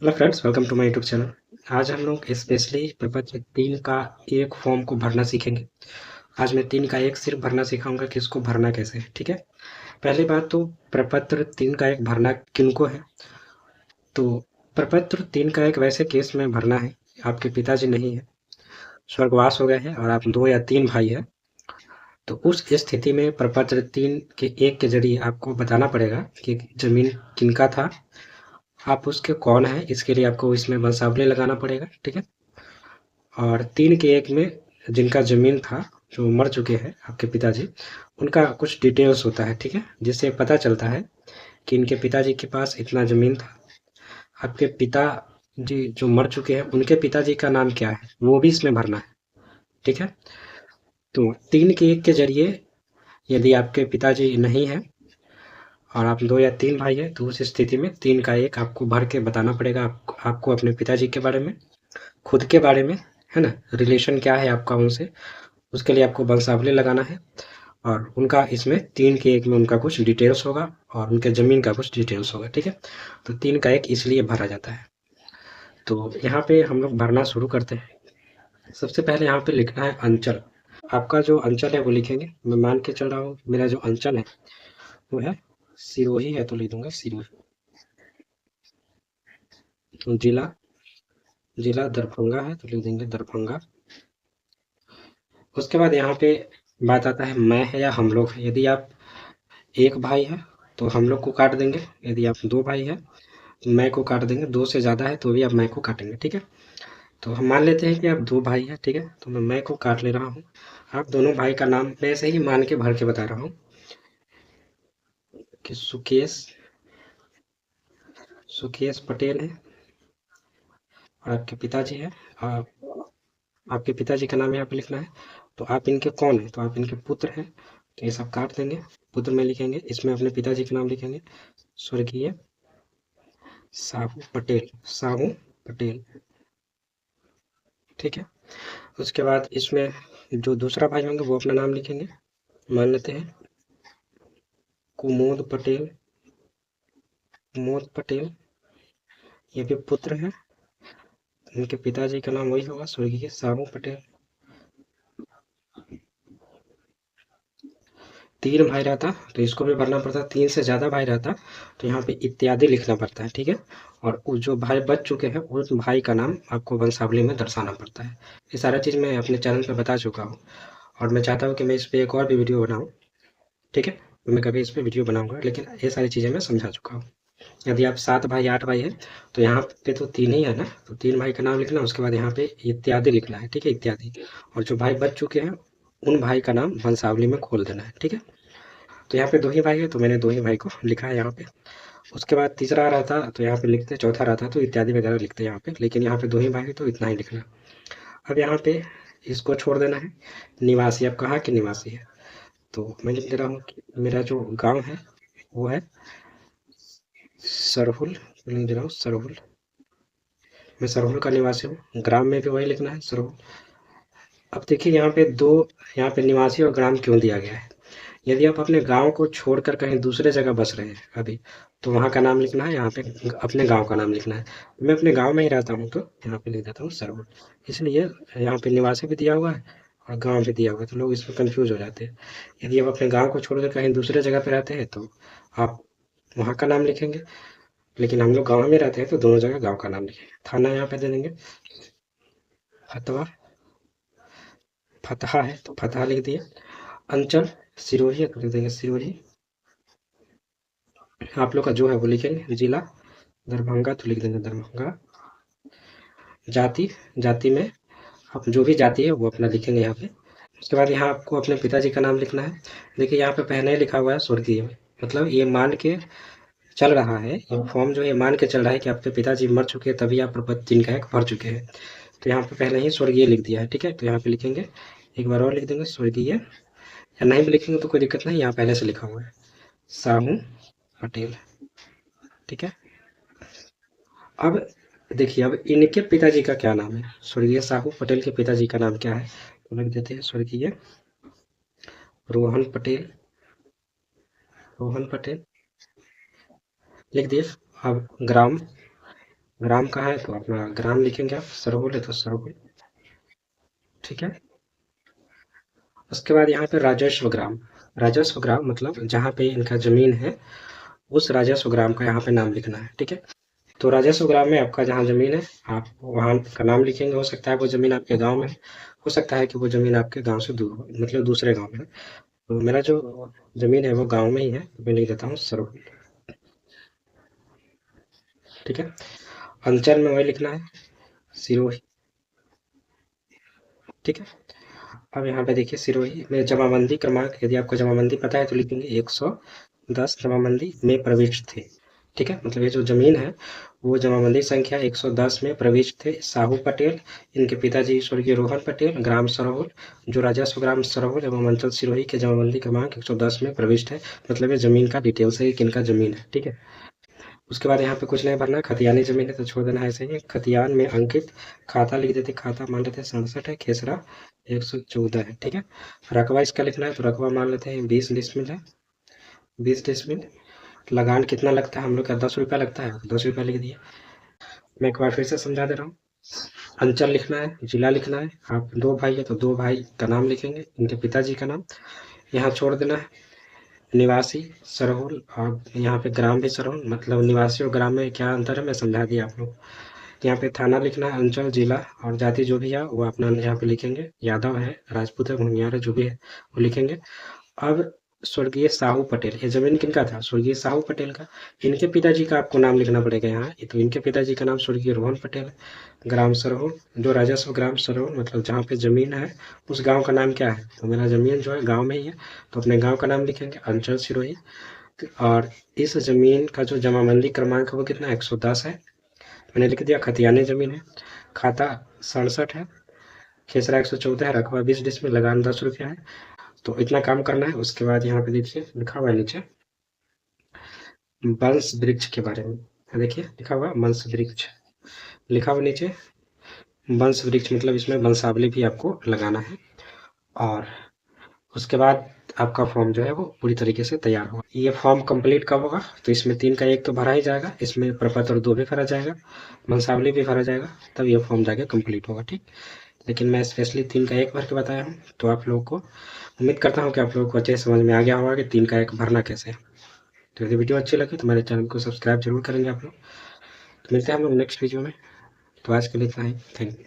Hello friends, welcome to my YouTube channel. आज हम लोग स्पेशली प्रपत्र 3 का एक फॉर्म को भरना सीखेंगे। आज मैं 3 का एक सिर्फ भरना सिखाऊंगा कि इसको भरना कैसे है। ठीक है। पहली बात तो प्रपत्र 3 का एक भरना किनको है। तो प्रपत्र 3 का एक वैसे केस में भरना है, आपके पिताजी नहीं है, स्वर्गवास हो गए हैं और आप 2 या 3 भाई है। तो उस स्थिति में प्रपत्र 3 के एक के जरिए आपको बताना पड़ेगा कि जमीन किनका था, आप उसके कौन है। इसके लिए आपको इसमें वंशावली लगाना पड़ेगा। ठीक है। और 3 के एक में जिनका ज़मीन था, जो मर चुके हैं आपके पिताजी, उनका कुछ डिटेल्स होता है। ठीक है। जिससे पता चलता है कि इनके पिताजी के पास इतना ज़मीन था। आपके पिताजी जो मर चुके हैं, उनके पिताजी का नाम क्या है, वो भी इसमें भरना है। ठीक है। तो 3 के एक के ज़रिए यदि आपके पिताजी नहीं हैं और आप 2 या 3 भाई हैं, तो उस स्थिति में 3 का एक आपको भर के बताना पड़ेगा। आपको अपने पिताजी के बारे में, खुद के बारे में, है ना, रिलेशन क्या है आपका उनसे, उसके लिए आपको वंशावली लगाना है। और उनका इसमें 3 के एक में उनका कुछ डिटेल्स होगा और उनके ज़मीन का कुछ डिटेल्स होगा। ठीक है। तो 3 का एक इसलिए भरा जाता है। तो यहाँ पे हम लोग भरना शुरू करते हैं। सबसे पहले यहाँ पे लिखना है अंचल। आपका जो अंचल है वो लिखेंगे। मैं मान के चल रहा हूँ मेरा जो अंचल है वो है सिरोही है, तो लिख दूंगा सिरोही। जिला, जिला दरभंगा है, तो लिख देंगे दरभंगा। उसके बाद यहाँ पे बात आता है मैं है या हम लोग है। यदि आप एक भाई है तो हम लोग को काट देंगे। यदि आप 2 भाई है तो मैं को काट देंगे। 2 से ज़्यादा है तो भी आप मैं को काटेंगे। ठीक है। तो हम मान लेते हैं कि आप 2 भाई हैं। ठीक है। तो मैं को काट ले रहा हूँ। आप दोनों भाई का नाम मैं ऐसे ही मान के भर के बता रहा हूँ कि सुकेश, सुकेश पटेल है। और आपके पिताजी है, आप, आपके पिताजी का नाम यहाँ पे लिखना है। तो आप इनके कौन है, तो आप इनके पुत्र हैं। तो ये सब काट देंगे। पुत्र में लिखेंगे, इसमें अपने पिताजी का नाम लिखेंगे, स्वर्गीय साहू पटेल, साहू पटेल। ठीक है। उसके बाद इसमें जो दूसरा भाई होंगे वो अपना नाम लिखेंगे। मान लेते हैं कुमोद पटेल, कुमोद पटेल। ये भी पुत्र हैं। इनके पिताजी का नाम वही होगा, स्वर्गीय साहू पटेल। 3 भाई रहता तो इसको भी भरना पड़ता। 3 से ज़्यादा भाई रहता तो यहाँ पे इत्यादि लिखना पड़ता है। ठीक है। और जो भाई बच चुके हैं उस भाई का नाम आपको वंशावली में दर्शाना पड़ता है। ये सारा चीज़ मैं अपने चैनल पे बता चुका हूँ और मैं चाहता हूँ कि मैं इस पे एक और भी वीडियो बनाऊँ। ठीक है। तो मैं कभी इस पे वीडियो बनाऊंगा, लेकिन ये सारी चीज़ें मैं समझा चुका हूँ। यदि आप 7 भाई 8 भाई है तो यहाँ पे तो 3 ही है ना, तो 3 भाई का नाम लिखना, उसके बाद यहाँ पे इत्यादि लिखना है। ठीक है, इत्यादि। और जो भाई बच चुके हैं उन भाई का नाम वंशावली में खोल देना है। ठीक है। तो यहाँ पे 2 ही भाई है तो मैंने 2 ही भाई को लिखा है यहाँ पे। उसके बाद तीसरा रहता तो यहाँ पे लिखते, चौथा रहता तो इत्यादि वगैरह लिखते यहाँ पे, लेकिन यहाँ पे 2 ही भाई है तो इतना ही लिखना। अब यहाँ पे इसको छोड़ देना है। निवासी, अब कहाँ के निवासी है, तो मैं लिख दे रहा हूँ कि मेरा जो गाँव है वो है सरहुल। लिख दे रहा हूँ सरहुल। मैं सरहुल का निवासी हूँ। ग्राम में भी वही लिखना है, सरहुल। अब देखिए यहाँ पे दो, यहाँ पे निवासी और ग्राम क्यों दिया गया है। यदि आप अपने गांव को छोड़कर कहीं दूसरे जगह बस रहे हैं अभी, तो वहाँ का नाम लिखना है, यहाँ पे अपने गांव का नाम लिखना है। मैं अपने गांव में ही रहता हूँ तो यहाँ पे लिख देता हूँ सरहुल। इसलिए यहाँ पे निवासी भी दिया हुआ है और गांव भी दिया हुआ है, तो लोग इसमें कंफ्यूज हो जाते हैं। यदि आप अपने गांव को छोड़कर कहीं दूसरे जगह पे रहते हैं तो आप वहाँ का नाम लिखेंगे, लेकिन हम लोग गाँव में रहते हैं तो दोनों जगह गाँव का नाम लिखेंगे। थाना यहाँ पे दे देंगे फतवा, फतहा है तो फतहा लिख दिए। अंचल सिरोही है तो लिख देंगे सिरोही। आप लोग का जो है वो लिखेंगे। जिला दरभंगा तो लिख देंगे दरभंगा। जाति, जाति में आप जो भी जाति है वो अपना लिखेंगे यहाँ पे। उसके बाद यहाँ आपको अपने पिताजी का नाम लिखना है। देखिए यहाँ पे पहले ही लिखा हुआ है स्वर्गीय, मतलब ये मान के चल रहा है, ये फॉर्म जो है मान के चल रहा है कि आपके पिताजी मर चुके हैं तभी आप प्रपत्र 3 का एक भर चुके हैं। तो यहाँ पे पहले ही स्वर्गीय लिख दिया है। ठीक है। तो यहाँ पे लिखेंगे, एक बार और लिख देंगे स्वर्गीय, या नहीं भी लिखेंगे तो कोई दिक्कत नहीं, यहाँ पहले से लिखा हुआ है साहू पटेल। ठीक है। अब देखिए, अब इनके पिताजी का क्या नाम है, स्वर्गीय साहू पटेल के पिताजी का नाम क्या है, तो लिख देते हैं स्वर्गीय रोहन पटेल, रोहन पटेल लिख दिए। अब ग्राम, ग्राम का है तो अपना ग्राम लिखेंगे, आप सरहुल है तो सरहुल। ठीक है। उसके बाद यहाँ पे राजस्व ग्राम। राजस्व ग्राम मतलब जहाँ पे इनका जमीन है, उस राजस्व ग्राम का यहाँ पे नाम लिखना है। ठीक है। तो राजस्व ग्राम में आपका जहाँ जमीन है, आप वहाँ का नाम लिखेंगे। हो सकता है वो जमीन आपके गांव में है, हो सकता है कि वो जमीन आपके गांव से दूर हो, मतलब दूसरे गांव में है। तो मेरा जो जमीन है वो गांव में ही है, तो मैं लिख देता हूँ सरहुल। ठीक है। अंचल में वही लिखना है, सिरोही। ठीक है। अब यहाँ पे देखिए सिरोही में जमाबंदी क्रमांक, यदि आपको जमाबंदी पता है तो लिखेंगे 110 जमाबंदी में प्रविष्ट थे। ठीक है, मतलब ये जो जमीन है वो जमाबंदी संख्या 110 में प्रविष्ट थे साहू पटेल, इनके पिताजी स्वर्गीय रोहन पटेल, ग्राम सरहुल, जो राजस्व ग्राम सरहुल एवं अंचल सिरोही के जमाबंदी क्रमांक 110 में प्रविष्ट है। मतलब ये जमीन का डिटेल्स है कि किनका जमीन है। ठीक है। उसके बाद यहाँ पे कुछ नहीं भरना है, खतियानी जमीन है तो छोड़ देना है ऐसे ही। खतियान में अंकित खाता लिख देते, खाता मान लेते हैं 67 है, खेसरा 114 है। ठीक है। रकबा इसका लिखना है तो रकबा मान लेते हैं 20 डिसमिल है, 20 डिसमिल। लगान कितना लगता है हम लोग का, 10 रुपया लगता है, 10 रुपया लिख दिए। मैं एक बार फिर से समझा दे रहा हूँ। अंचल लिखना है, जिला लिखना है, आप दो भाई है तो दो भाई का नाम लिखेंगे, इनके पिताजी का नाम यहाँ छोड़ देना है। निवासी सरहुल, और यहाँ पे ग्राम भी सरहुल, मतलब निवासी और ग्राम में क्या अंतर है मैं समझा दिया आप लोग। यहाँ पे थाना लिखना है, अंचल, जिला और जाति जो भी है वो अपना यहाँ पे लिखेंगे, यादव है, राजपूत है, भूमियार है, जो भी है वो लिखेंगे। अब स्वर्गीय साहू पटेल, ये जमीन किनका था, स्वर्गीय साहू पटेल का। इनके पिताजी का आपको नाम लिखना पड़ेगा यहाँ, ये तो इनके पिताजी का नाम स्वर्गीय रोहन पटेल है। ग्राम सरहुल, जो राजस्व ग्राम सरहुल मतलब जहाँ पे जमीन है उस गांव का नाम क्या है, तो मेरा जमीन जो है गांव में ही है, तो अपने गांव का नाम लिखेंगे, अंचल सिरोही। और इस जमीन का जो जमाबंदी क्रमांक है वो कितना है, 110 है, मैंने लिख दिया। खतियानी जमीन है, खाता 67 है, खेसरा 114 है, रकबा 20 डिसमिल, लगान 10 रुपया है। तो इतना काम करना है। उसके बाद यहाँ पे देखिए लिखा हुआ है नीचे वंश वृक्ष के बारे में, देखिए लिखा हुआ वंश वृक्ष, लिखा हुआ नीचे वंश वृक्ष, मतलब इसमें वंशावली भी आपको लगाना है। और उसके बाद आपका फॉर्म जो है वो पूरी तरीके से तैयार होगा। ये फॉर्म कंप्लीट कब होगा, तो इसमें 3 का 1 तो भरा ही जाएगा, इसमें प्रपत्र 2 भी भरा जाएगा, वंशावली भी भरा जाएगा, तब ये फॉर्म जाके कंप्लीट होगा। ठीक। लेकिन मैं स्पेशली 3 का 1 भर के बताया हूँ, तो आप लोगों को उम्मीद करता हूँ कि आप लोगों को अच्छे समझ में आ गया होगा कि 3 का 1 भरना कैसे है। तो यदि वीडियो अच्छी लगी तो मेरे चैनल को सब्सक्राइब जरूर करेंगे आप लोग। तो मिलते हैं हम लोग नेक्स्ट वीडियो में। तो आज के लिए इतना ही, थैंक यू।